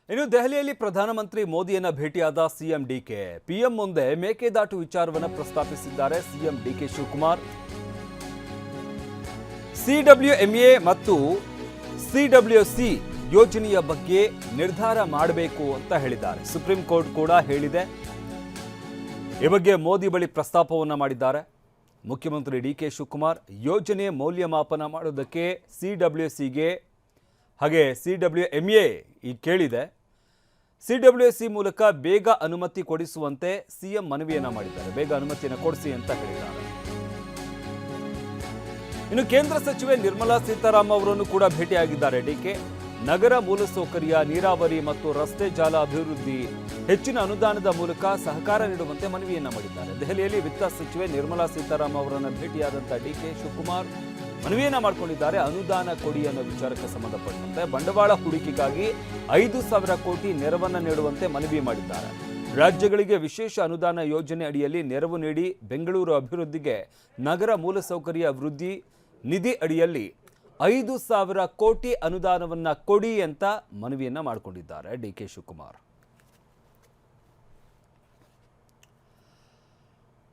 ಇನ್ನು ದೆಹಲಿಯಲ್ಲಿ ಪ್ರಧಾನಮಂತ್ರಿ ಮೋದಿಯನ್ನ ಭೇಟಿಯಾದ ಸಿಎಂ ಡಿಕೆ ಪಿಎಂ ಮುಂದೆ ಮೇಕೆದಾಟು ವಿಚಾರವನ್ನು ಪ್ರಸ್ತಾಪಿಸಿದ್ದಾರೆ ಸಿಎಂ ಡಿಕೆ ಶಿವಕುಮಾರ್. ಸಿಡಬ್ಲ್ಯೂಎಂಎ ಮತ್ತು ಸಿಡಬ್ಲ್ಯೂಸಿ ಯೋಜನೆಯ ಬಗ್ಗೆ ನಿರ್ಧಾರ ಮಾಡಬೇಕು ಅಂತ ಹೇಳಿದ್ದಾರೆ. ಸುಪ್ರೀಂ ಕೋರ್ಟ್ ಕೂಡ ಹೇಳಿದೆ. ಈ ಬಗ್ಗೆ ಮೋದಿ ಬಳಿ ಪ್ರಸ್ತಾಪವನ್ನ ಮಾಡಿದ್ದಾರೆ ಮುಖ್ಯಮಂತ್ರಿ ಡಿಕೆ ಶಿವಕುಮಾರ್. ಯೋಜನೆ ಮೌಲ್ಯಮಾಪನ ಮಾಡೋದಕ್ಕೆ ಸಿಡಬ್ಲ್ಯೂಸಿಗೆ ಹಾಗೆ ಸಿಡಬ್ಲ್ಯೂಎಂಎ ಈ ಕೇಳಿದೆ. ಸಿಡಬ್ಲ್ಯೂಸಿ ಮೂಲಕ ಬೇಗ ಅನುಮತಿ ಕೊಡಿಸುವಂತೆ ಸಿಎಂ ಮನವಿಯನ್ನ ಮಾಡಿದ್ದಾರೆ. ಬೇಗ ಅನುಮತಿಯನ್ನು ಕೊಡಿಸಿ ಅಂತ ಹೇಳಿದ್ದಾರೆ. ಇನ್ನು ಕೇಂದ್ರ ಸಚಿವೆ ನಿರ್ಮಲಾ ಸೀತಾರಾಮನ್ ಅವರನ್ನು ಕೂಡ ಭೇಟಿಯಾಗಿದ್ದಾರೆ ಡಿಕೆ. ನಗರ ಮೂಲಸೌಕರ್ಯ, ನೀರಾವರಿ ಮತ್ತು ರಸ್ತೆ ಜಾಲ ಅಭಿವೃದ್ಧಿ ಹೆಚ್ಚಿನ ಅನುದಾನದ ಮೂಲಕ ಸಹಕಾರ ನೀಡುವಂತೆ ಮನವಿಯನ್ನ ಮಾಡಿದ್ದಾರೆ. ದೆಹಲಿಯಲ್ಲಿ ವಿತ್ತ ಸಚಿವೆ ನಿರ್ಮಲಾ ಸೀತಾರಾಮನ್ ಅವರನ್ನು ಭೇಟಿಯಾದಂತಹ ಡಿಕೆ ಶಿವಕುಮಾರ್ ಮನವಿಯನ್ನ ಮಾಡಿಕೊಂಡಿದ್ದಾರೆ. ಅನುದಾನ ಕೊಡಿ ಅನ್ನೋ ವಿಚಾರಕ್ಕೆ ಸಂಬಂಧಪಟ್ಟಂತೆ ಬಂಡವಾಳ ಹೂಡಿಕೆಗಾಗಿ 5,000 ಕೋಟಿ ನೆರವನ್ನ ನೀಡುವಂತೆ ಮನವಿ ಮಾಡಿದ್ದಾರೆ. ರಾಜ್ಯಗಳಿಗೆ ವಿಶೇಷ ಅನುದಾನ ಯೋಜನೆ ಅಡಿಯಲ್ಲಿ ನೆರವು ನೀಡಿ ಬೆಂಗಳೂರು ಅಭಿವೃದ್ಧಿಗೆ ನಗರ ಮೂಲಸೌಕರ್ಯ ಅಭಿವೃದ್ಧಿ ನಿಧಿ ಅಡಿಯಲ್ಲಿ 5,000 ಕೋಟಿ ಅನುದಾನವನ್ನ ಕೊಡಿ ಅಂತ ಮನವಿಯನ್ನ ಮಾಡಿಕೊಂಡಿದ್ದಾರೆ ಡಿಕೆ ಶಿವಕುಮಾರ್.